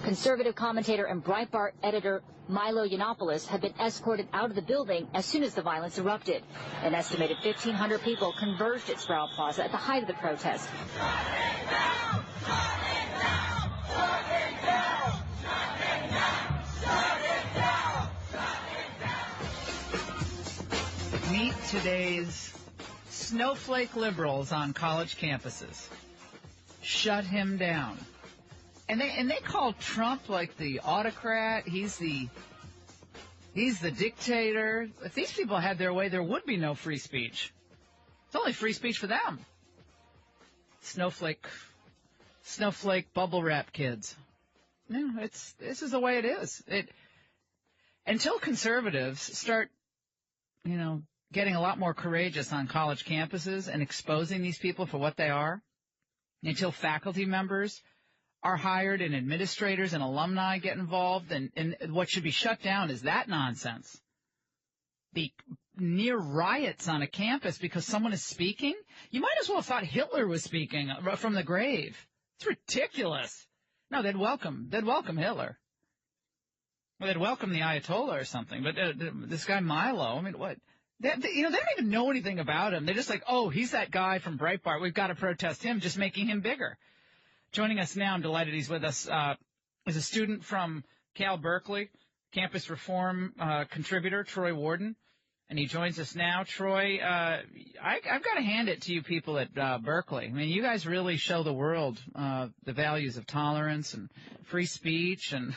Conservative commentator and Breitbart editor Milo Yiannopoulos have been escorted out of the building as soon as the violence erupted. An estimated 1,500 people converged at Sproul Plaza at the height of the protest. Meet today's snowflake liberals on college campuses. Shut him down. And they call Trump like the autocrat. He's the dictator. If these people had their way, there would be no free speech. It's only free speech for them. Snowflake bubble wrap kids. No, this is the way it is. Until conservatives start, getting a lot more courageous on college campuses and exposing these people for what they are, until faculty members are hired and administrators and alumni get involved, and what should be shut down is that nonsense. The near riots on a campus because someone is speaking? You might as well have thought Hitler was speaking from the grave. It's ridiculous. No, they'd welcome Hitler. Well, they'd welcome the Ayatollah or something, but this guy Milo, I mean, what? They don't even know anything about him. They're just like, oh, he's that guy from Breitbart. We've got to protest him, just making him bigger. Joining us now, I'm delighted he's with us, is a student from Berkeley, campus reform contributor, Troy Worden, and he joins us now. Troy, I've got to hand it to you people at Berkeley. I mean, you guys really show the world the values of tolerance and free speech and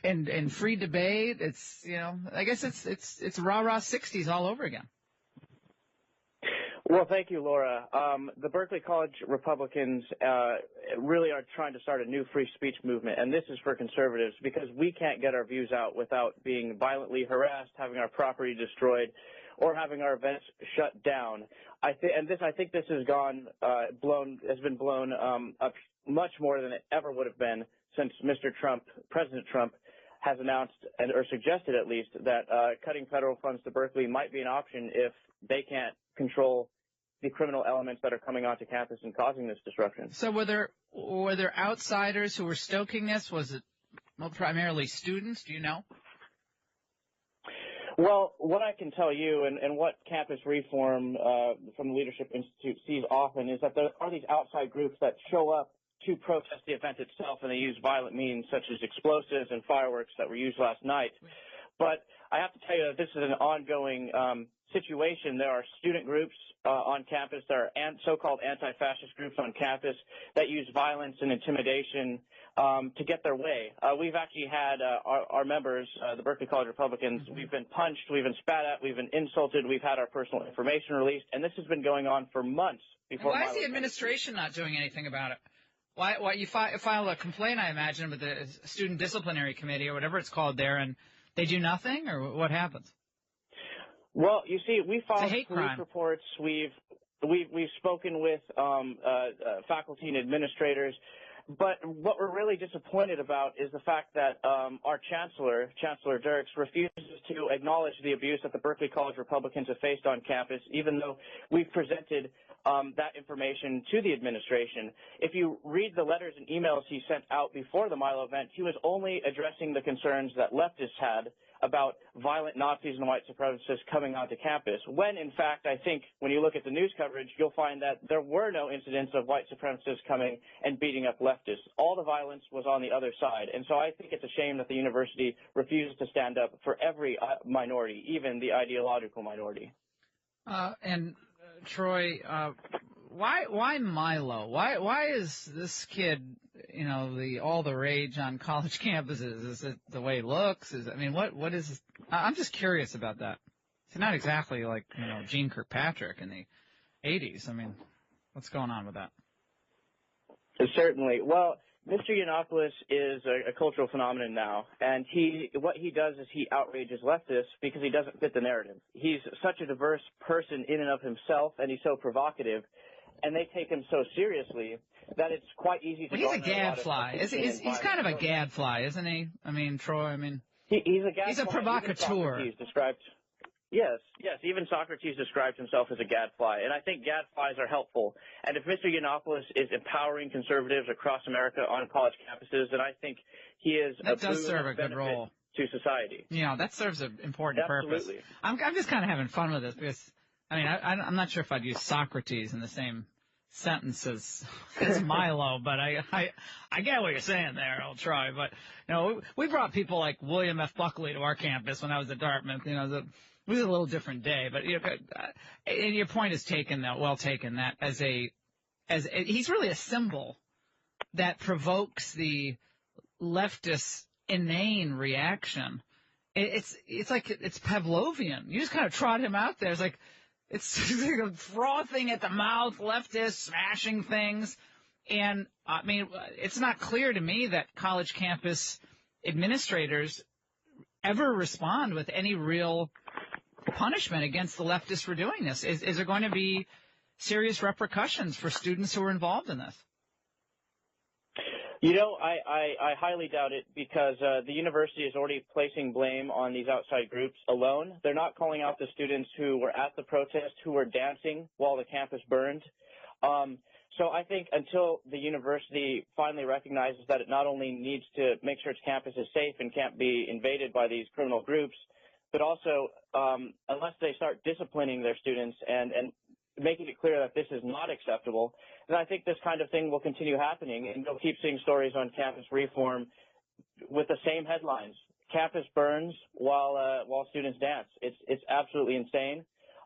and free debate. It's, I guess it's rah-rah 60s all over again. Well, thank you, Laura. The Berkeley College Republicans really are trying to start a new free speech movement, and this is for conservatives because we can't get our views out without being violently harassed, having our property destroyed, or having our events shut down. I think this has been blown up much more than it ever would have been since President Trump, has announced or suggested at least that cutting federal funds to Berkeley might be an option if they can't control the criminal elements that are coming onto campus and causing this disruption. So were there outsiders who were stoking this? Was it primarily students? Do you know? Well, what I can tell you and what campus reform from the Leadership Institute sees often is that there are these outside groups that show up to protest the event itself, and they use violent means such as explosives and fireworks that were used last night. But I have to tell you that this is an ongoing situation. There are student groups on campus. There are so-called anti-fascist groups on campus that use violence and intimidation to get their way. We've actually had our members, the Berkeley College Republicans, we've been punched, we've been spat at, we've been insulted, we've had our personal information released, and this has been going on for months. Why is the administration not doing anything about it? Why you file a complaint, I imagine, with the Student Disciplinary Committee or whatever it's called there, and they do nothing, or what happens? Well, you see, we filed police crime. reports. We've spoken with faculty and administrators, but what we're really disappointed about is the fact that our Chancellor Dirks, refuses to acknowledge the abuse that the Berkeley College Republicans have faced on campus, even though we've presented that information to the administration. If you read the letters and emails he sent out before the Milo event, he was only addressing the concerns that leftists had about violent Nazis and white supremacists coming onto campus, when, in fact, I think when you look at the news coverage, you'll find that there were no incidents of white supremacists coming and beating up leftists. All the violence was on the other side. And so I think it's a shame that the university refuses to stand up for every minority, even the ideological minority. Troy, why Milo? Why is this kid, all the rage on college campuses? Is it the way he looks? What is? I'm just curious about that. It's not exactly like Gene Kirkpatrick in the '80s. What's going on with that? Certainly. Well, Mr. Yiannopoulos is a cultural phenomenon now, and what he does is he outrages leftists because he doesn't fit the narrative. He's such a diverse person in and of himself, and he's so provocative, and they take him so seriously that it's quite easy to. Well, he's a gadfly. He's kind of a gadfly, isn't he? Troy. He's a gadfly. He's a provocateur. He's described. Yes, yes. Even Socrates describes himself as a gadfly, and I think gadflies are helpful. And if Mr. Yiannopoulos is empowering conservatives across America on college campuses, then I think he is That does serve a good role to society. Yeah, that serves an important purpose. I'm just kind of having fun with this because, I mean, I'm not sure if I'd use Socrates in the same sentence as Milo, but I get what you're saying there. I'll try, but we brought people like William F. Buckley to our campus when I was at Dartmouth. It was a little different day, but and your point is taken, though, well taken. That he's really a symbol that provokes the leftist inane reaction. It's like it's Pavlovian. You just kind of trot him out there. It's like a frothing at the mouth, leftist smashing things. And I mean, it's not clear to me that college campus administrators ever respond with any real punishment against the leftists for doing this. Is there going to be serious repercussions for students who are involved in this? I highly doubt it because the university is already placing blame on these outside groups alone. They're not calling out the students who were at the protest, who were dancing while the campus burned. So I think until the university finally recognizes that it not only needs to make sure its campus is safe and can't be invaded by these criminal groups, but also unless they start disciplining their students and making it clear that this is not acceptable, then I think this kind of thing will continue happening, and you'll keep seeing stories on campus reform with the same headlines. Campus burns while students dance. It's absolutely insane.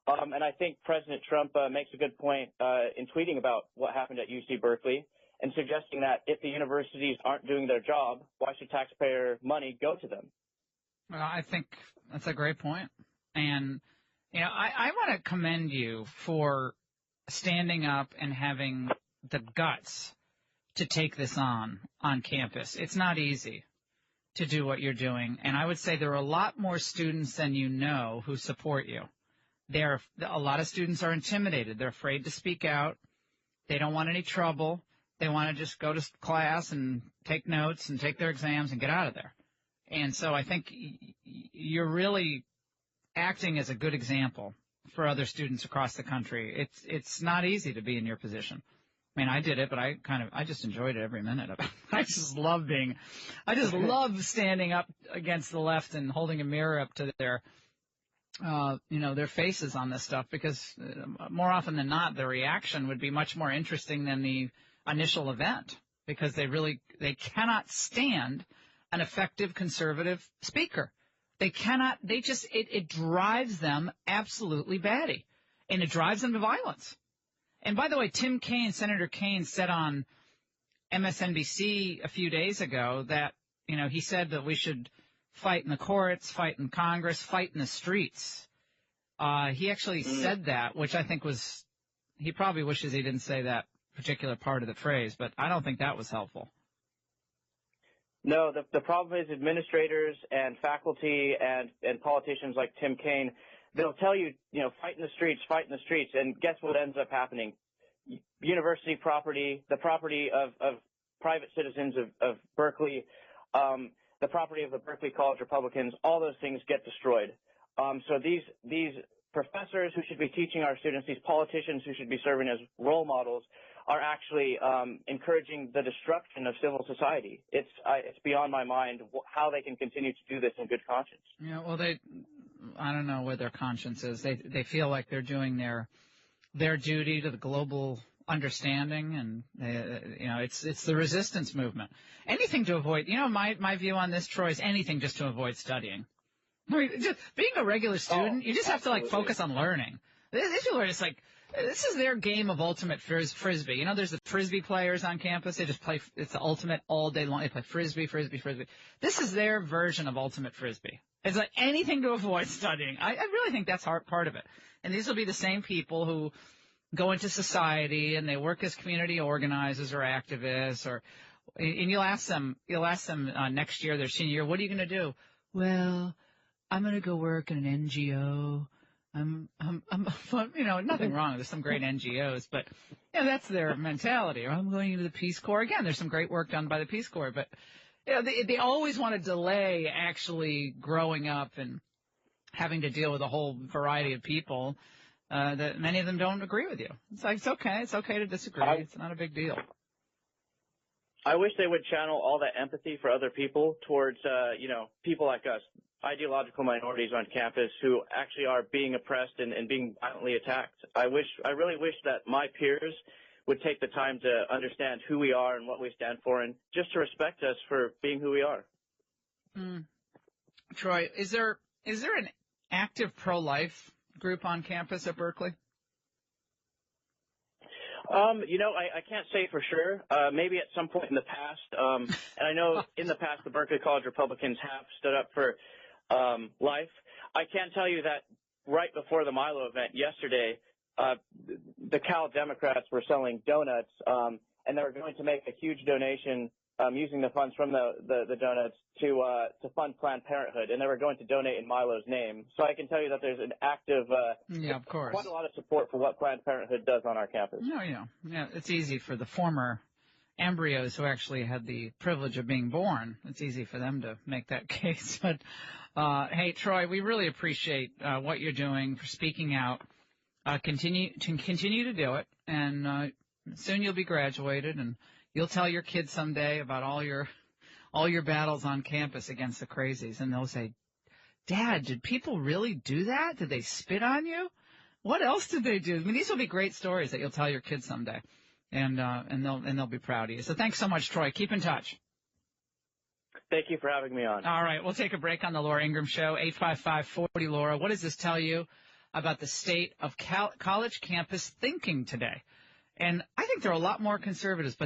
And I think President Trump makes a good point in tweeting about what happened at UC Berkeley and suggesting that if the universities aren't doing their job, why should taxpayer money go to them? Well, I think that's a great point. And, I want to commend you for standing up and having the guts to take this on campus. It's not easy to do what you're doing. And I would say there are a lot more students than you know who support you. A lot of students are intimidated. They're afraid to speak out. They don't want any trouble. They want to just go to class and take notes and take their exams and get out of there. And so I think you're really acting as a good example for other students across the country. It's not easy to be in your position. I mean, I did it, but I just enjoyed it every minute of it. I just love standing up against the left and holding a mirror up to their faces on this stuff, because more often than not, the reaction would be much more interesting than the initial event, because they cannot stand an effective conservative speaker. It drives them absolutely batty, and it drives them to violence. And by the way, Senator Kaine said on MSNBC a few days ago that, he said that we should fight in the courts, fight in Congress, fight in the streets. He actually said that, which I think he probably wishes he didn't say that particular part of the phrase, but I don't think that was helpful. No, the problem is administrators and faculty and politicians like Tim Kaine, they'll tell you, fight in the streets, and guess what ends up happening? University property, the property of private citizens of Berkeley, the property of the Berkeley College Republicans, all those things get destroyed. So these professors who should be teaching our students, these politicians who should be serving as role models, are actually encouraging the destruction of civil society. It's beyond my mind how they can continue to do this in good conscience. Yeah, well, I don't know what their conscience is. They feel like they're doing their duty to the global understanding, and it's the resistance movement. Anything to avoid. My view on this, Troy, is anything just to avoid studying. I mean, just being a regular student, you just have to focus on learning. These people are just this is their game of ultimate frisbee. There's the frisbee players on campus. They just play. It's the ultimate all day long. They play frisbee. This is their version of ultimate frisbee. It's like anything to avoid studying. I really think that's part of it. And these will be the same people who go into society and they work as community organizers or activists, and you'll ask them next year, their senior year, what are you going to do? Well, I'm going to go work in an NGO. I'm nothing wrong. There's some great NGOs, but that's their mentality. Or I'm going into the Peace Corps. Again, there's some great work done by the Peace Corps, but they always want to delay actually growing up and having to deal with a whole variety of people that many of them don't agree with you. It's like, it's okay. It's okay to disagree. It's not a big deal. I wish they would channel all that empathy for other people towards, people like us, ideological minorities on campus who actually are being oppressed and being violently attacked. I really wish that my peers would take the time to understand who we are and what we stand for, and just to respect us for being who we are. Troy, is there an active pro-life group on campus at Berkeley? I can't say for sure. Maybe at some point in the past. And I know in the past the Berkeley College Republicans have stood up for life. I can tell you that right before the Milo event yesterday, the Cal Democrats were selling donuts, and they were going to make a huge donation using the funds from the donuts to fund Planned Parenthood, and they were going to donate in Milo's name. So I can tell you that there's an active, of course, quite a lot of support for what Planned Parenthood does on our campus. Yeah. It's easy for the former embryos who actually had the privilege of being born. It's easy for them to make that case. But hey, Troy, we really appreciate what you're doing for speaking out. Continue to do it, and soon you'll be graduated, and you'll tell your kids someday about all your battles on campus against the crazies, and they'll say, "Dad, did people really do that? Did they spit on you? What else did they do?" I mean, these will be great stories that you'll tell your kids someday, and they'll be proud of you. So thanks so much, Troy. Keep in touch. Thank you for having me on. All right, we'll take a break on the Laura Ingraham Show. 855-40-LAURA. What does this tell you about the state of college campus thinking today? And I think there are a lot more conservatives, but